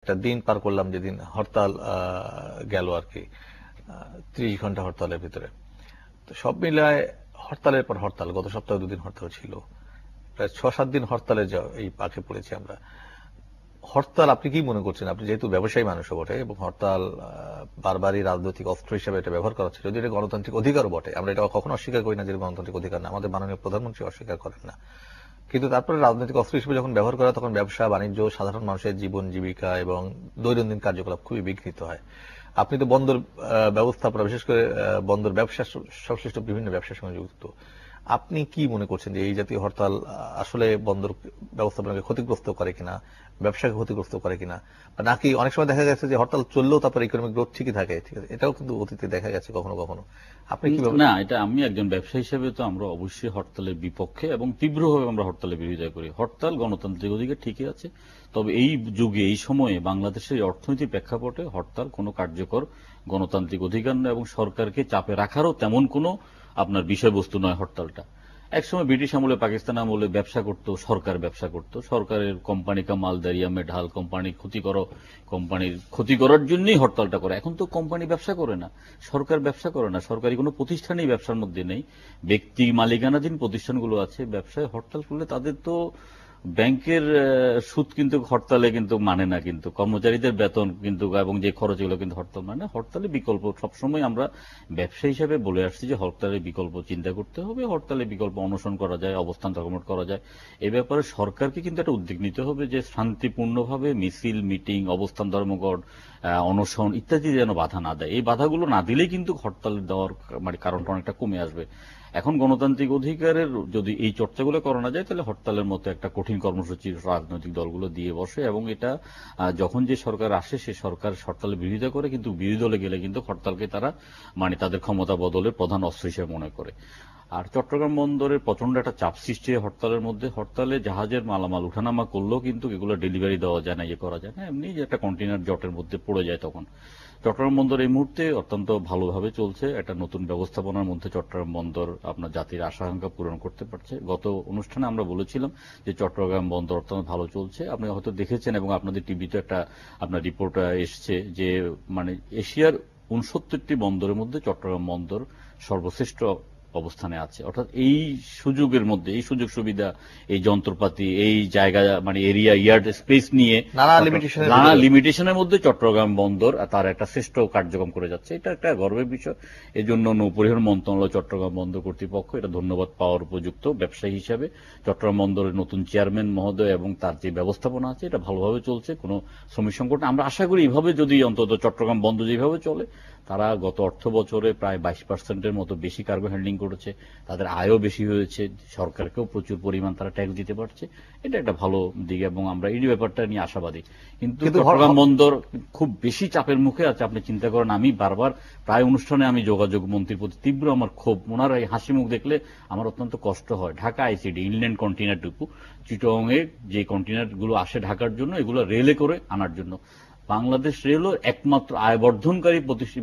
একটা দিন পার করলাম যেদিন হরতাল গেল আর কি, 30 ঘন্টা হরতালের ভিতরে। তো সব মিলায় হরতালের পর হরতাল, গত সপ্তাহে 2 দিন হরতাল ছিল, প্রায় 6-7 দিন হরতালে এই পাকে পড়েছি আমরা। হরতাল আপনি কি মনে করছেন? আপনি যেহেতু ব্যবসায়ী মানুষও বটে এবং হরতাল বারবারই রাজনৈতিক অস্ত্র হিসেবে এটা ব্যবহার করা হচ্ছে, যদি এটা গণতান্ত্রিক অধিকারও বটে, আমরা এটা কখনো অস্বীকার করি না যে গণতান্ত্রিক অধিকার না, আমাদের মাননীয় প্রধানমন্ত্রী অস্বীকার করেন না, কিন্তু তারপরে রাজনৈতিক অস্ত্র হিসেবে যখন ব্যবহার করা তখন ব্যবসা বাণিজ্য, সাধারণ মানুষের জীবন জীবিকা এবং দৈনন্দিন কার্যকলাপ খুবই বিঘ্নিত হয়। আপনি তো বন্দর ব্যবস্থাপনা, বিশেষ করে বন্দর ব্যবসা সংশ্লিষ্ট বিভিন্ন ব্যবসার সঙ্গে যুক্ত, আপনি কি মনে করছেন যে এই জাতীয় হরতাল আসলে বন্দর ব্যবস্থাপনাকে ক্ষতিগ্রস্ত করে কিনা, ব্যবসাকে ক্ষতিগ্রস্ত করে কিনা, নাকি অনেক সময় দেখা গেছে যে হরতাল চললেও তারপর ইকোনমিক গ্রোথ ঠিকই থাকে? ঠিক আছে, এটাও কিন্তু অতীতে দেখা গেছে কখনো কখনো। আপনি কি না, এটা আমি একজন ব্যবসায়ী হিসেবে তো আমরা অবশ্যই হরতালের বিপক্ষে এবং তীব্রভাবে আমরা হরতালের বিরোধিতা করি। হরতাল গণতান্ত্রিক অধিকার ঠিকই আছে, তবে এই যুগে এই সময়ে বাংলাদেশের অর্থনৈতিক প্রেক্ষাপটে হরতাল কোনো কার্যকর গণতান্ত্রিক অধিকার নয় এবং সরকারকে চাপে রাখারও তেমন কোনো আপনার বিষয়বস্তু নয় হরতালটা। একসময় ব্রিটিশ আমলে, পাকিস্তান আমলে ব্যবসা করত সরকার, ব্যবসা করত সরকারের কোম্পানি কা মাল দরিয়া মে ঢাল, কোম্পানির ক্ষতি করার জন্যই হরতালটা করে। এখন তো কোম্পানি ব্যবসা করে না, সরকার ব্যবসা করে না, সরকারি কোনো প্রতিষ্ঠানই ব্যবসার মধ্যে নেই, ব্যক্তি মালিকানাধীন প্রতিষ্ঠানগুলো আছে। ব্যবসায় হরতাল করলে তাদের তো ব্যাংকের সুদ কিন্তু হরতালে কিন্তু মানে না, কিন্তু কর্মচারীদের বেতন কিন্তু এবং যে খরচগুলো কিন্তু হরতাল মানে না। হরতালের বিকল্প সবসময় আমরা ব্যবসা হিসাবে বলে আসছি যে হরতালের বিকল্প চিন্তা করতে হবে, হরতালের বিকল্প অনশন করা যায়, অবস্থান ধর্মঘট করা যায়। এ ব্যাপারে সরকারকে কিন্তু একটা উদ্যোগ নিতে হবে যে শান্তিপূর্ণভাবে মিছিল, মিটিং, অবস্থান ধর্মঘট, অনশন ইত্যাদি যেন বাধা না দেয়। এই বাধাগুলো না দিলেই কিন্তু হরতাল দেওয়ার মানে কারণটা অনেকটা কমে আসবে। এখন গণতান্ত্রিক অধিকারের যদি এই চর্চাগুলো করানো যায় তাহলে হরতালের মতো একটা কঠিন কর্মসূচি রাজনৈতিক দলগুলো দিয়ে বসে এবং এটা যখন যে সরকার আসে সে সরকার হরতালের বিরোধিতা করে, কিন্তু বিরোধী দলে গেলে কিন্তু হরতালকে তারা মানে তাদের ক্ষমতা বদলের প্রধান অস্ত্র হিসেবে মনে করে। আর চট্টগ্রাম বন্দরের প্রচন্ড একটা চাপ সৃষ্টি হয় হরতালের মধ্যে। হরতালে জাহাজের মালামাল উঠানামা করলেও কিন্তু এগুলো ডেলিভারি দেওয়া যায় না, ইয়ে করা যায় না, এমনি যে একটা কন্টেনার জটের মধ্যে পড়ে যায়। তখন চট্টগ্রাম বন্দর এই মুহূর্তে অত্যন্ত ভালোভাবে চলছে, একটা নতুন ব্যবস্থাপনার মধ্যে চট্টগ্রাম বন্দর আপনার জাতির আশা আকাঙ্ক্ষা পূরণ করতে পারছে। গত অনুষ্ঠানে আমরা বলেছিলাম যে চট্টগ্রাম বন্দর অত্যন্ত ভালো চলছে। আপনি হয়তো দেখেছেন এবং আপনাদের টিভিতে একটা আপনার রিপোর্ট এসছে যে মানে এশিয়ার 69টি বন্দরের মধ্যে চট্টগ্রাম বন্দর সর্বশ্রেষ্ঠ অবস্থানে আছে। অর্থাৎ এই সুযোগের মধ্যে, এই সুযোগ সুবিধা, এই যন্ত্রপাতি, এই জায়গা মানে এরিয়া, ইয়ার্ড স্পেস নিয়ে নানা লিমিটেশনের মধ্যে চট্টগ্রাম বন্দর তার একটা শ্রেষ্ঠ কার্যক্রম করে যাচ্ছে। এটা একটা গর্বের বিষয়। এই জন্য নৌপরিবহন মন্ত্রণালয় চট্টগ্রাম বন্দর কর্তৃপক্ষ এটা ধন্যবাদ পাওয়ার উপযুক্ত। ব্যবসায়ী হিসাবে চট্টগ্রাম বন্দরের নতুন চেয়ারম্যান মহোদয় এবং তার যে ব্যবস্থাপনা আছে এটা ভালোভাবে চলছে, কোনো শ্রমিক সংকট। আমরা আশা করি এইভাবে যদি অন্তত চট্টগ্রাম বন্দর যেভাবে চলে, তারা গত অর্থ বছরে প্রায় 22% মতো বেশি কার্গো হ্যান্ডলিং করেছে, তাদের আয়ও বেশি হয়েছে, সরকারকেও প্রচুর পরিমাণ তারা ট্যাক্স দিতে পারছে। এটা একটা ভালো দিক এবং আমরা এই ব্যাপারটা নিয়ে আশাবাদী। কিন্তু চট্টগ্রাম বন্দর খুব বেশি চাপের মুখে আছে। আপনি চিন্তা করেন, আমি বারবার প্রায় অনুষ্ঠানে আমি যোগাযোগ মন্ত্রীর প্রতি তীব্র আমার ক্ষোভ, ওনার এই হাসি মুখ দেখলে আমার অত্যন্ত কষ্ট হয়। Dhaka ICD inland container depot, চিটংয়ে যে কন্টেইনারগুলো আসে ঢাকার জন্য, এগুলো রেলে করে আনার জন্য বাংলাদেশ রেলও একমাত্র আয় বর্ধনকারী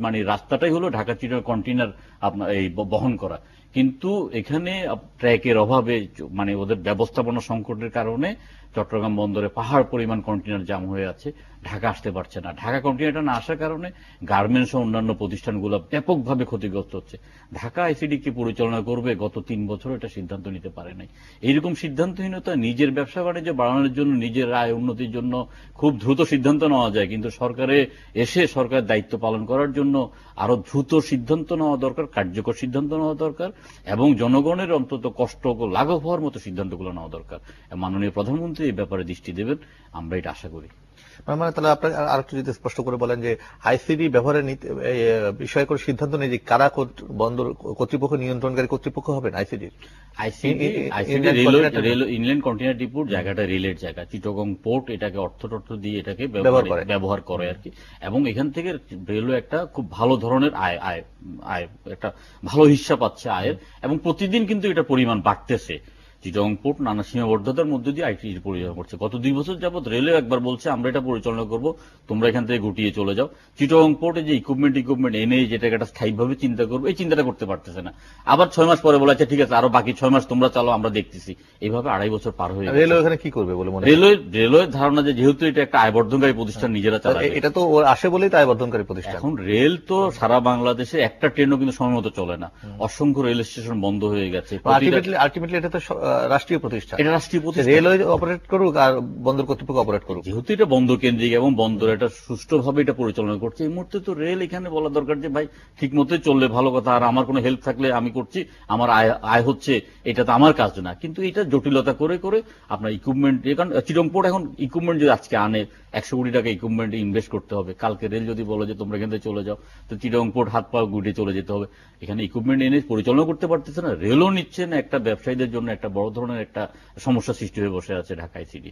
মানে রাস্তাটাই হলো ঢাকা চিটাগং কন্টেইনার আপনার এই বহন করা। কিন্তু এখানে ট্র্যাকের অভাবে মানে ওদের ব্যবস্থাপনা সংকটের কারণে চট্টগ্রাম বন্দরে পাহাড় পরিমাণ কন্টেইনার জাম হয়ে আছে, ঢাকা আসতে পারছে না। ঢাকা কন্টেইনারটা না আসার কারণে গার্মেন্টস ও অন্যান্য প্রতিষ্ঠানগুলো ব্যাপকভাবে ক্ষতিগ্রস্ত হচ্ছে। ঢাকা আইসিডি কি পরিচালনা করবে গত 3 বছর এটা সিদ্ধান্ত নিতে পারে নাই। এইরকম সিদ্ধান্তহীনতা নিজের ব্যবসা বাণিজ্য বাড়ানোর জন্য, নিজের আয় উন্নতির জন্য খুব দ্রুত সিদ্ধান্ত নেওয়া যায়, কিন্তু সরকারে এসে সরকার দায়িত্ব পালন করার জন্য আরো দ্রুত সিদ্ধান্ত নেওয়া দরকার, কার্যকর সিদ্ধান্ত নেওয়া দরকার এবং জনগণের অন্তত কষ্ট লাঘব হওয়ার মতো সিদ্ধান্তগুলো নেওয়া দরকার। মাননীয় প্রধানমন্ত্রী এই ব্যাপারে দৃষ্টি দেবেন, আমরা এটা আশা করি। মানে তাহলে আপনার আরেকটু যদি স্পষ্ট করে বলেন যে আইসিডি ব্যবহারের বিষয় করে সিদ্ধান্ত নেই যে কারা বন্দর কর্তৃপক্ষ, নিয়ন্ত্রণকারী কর্তৃপক্ষ হবেন আইসিডির? ইনল্যান্ড কন্টেইনার ডিপোর জায়গাটা রেলের জায়গা, চিটাগং পোর্ট এটাকে অর্থ দিয়ে এটাকে ব্যবহার করে আর কি। এবং এখান থেকে রেলওয়ে একটা খুব ভালো ধরনের আয় একটা ভালো হিস্সা পাচ্ছে আয়ের এবং প্রতিদিন কিন্তু এটা পরিমাণ বাড়তেছে। চিটাগং পোর্ট নানা সীমাবদ্ধতার মধ্যে দিয়ে আইটি পরিচালনা করছে। গত 2 বছর যাবৎ রেলওয়ে একবার বলছে আমরা এটা পরিচালনা করব, তোমরা এখান থেকে গুটিয়ে চলে যাও। চিটাগং পোর্টে যে ইকুইপমেন্ট এনে যেটাকে একটা স্থায়ীভাবে চিন্তা করবো, এই চিন্তাটা করতে পারতেছে না। আবার 6 মাস পরে বলা, আচ্ছা ঠিক আছে, আরো বাকি 6 মাস তোমরা চালো, আমরা দেখতেছি। এইভাবে 2.5 বছর পার হয়ে গেছে। রেলওয়ে এখানে কি করবে বলে মনে হয়? রেলওয়ের ধারণা যে যেহেতু এটা একটা আয়বর্ধনকারী প্রতিষ্ঠান, নিজেরা চালাবে। এটা তো ওর আসে বলেই তাই বর্ধনকারী প্রতিষ্ঠান। এখন রেল তো সারা বাংলাদেশে একটা ট্রেনও কিন্তু সময় মতো চলে না, অসংখ্য রেল স্টেশন বন্ধ হয়ে গেছে। আলটিমেটলি এটা তো রাষ্ট্রীয় প্রতিষ্ঠান, এটা রাষ্ট্রীয় প্রতিষ্ঠান, রেলওয়ে অপারেট করুক আর বন্দর কর্তৃপক্ষ অপারেট করুক। যেহেতু এটা বন্দর কেন্দ্রিক এবং বন্দর এটা সুষ্ঠুভাবে এটা পরিচালনা করছে, এই মুহূর্তে তো রেল এখানে বলা দরকার যে ভাই ঠিক মতোই চললে ভালো কথা, আর আমার কোনো হেল্প থাকলে আমি করছি, আমার আয় হচ্ছে, এটা তো আমার কাজ না। কিন্তু এটা জটিলতা করে করে আপনার ইকুইপমেন্ট, কারণ চিটাগং পোর্ট এখন ইকুইপমেন্ট যদি আজকে আনে 100 কোটি টাকা ইকুইপমেন্টে ইনভেস্ট করতে হবে, কালকে রেল যদি বলে যে তোমরা এখান থেকে চলে যাও, তো চিটাগং পোর্ট হাত পা গুটিয়ে চলে যেতে হবে। এখানে ইকুইপমেন্ট এনে পরিচালনা করতে পারতেছে না, রেলও নিচ্ছে না, একটা ব্যবসায়ীদের জন্য একটা বড় ধরনের একটা সমস্যা সৃষ্টি হয়ে বসে আছে ঢাকা আইসিডি।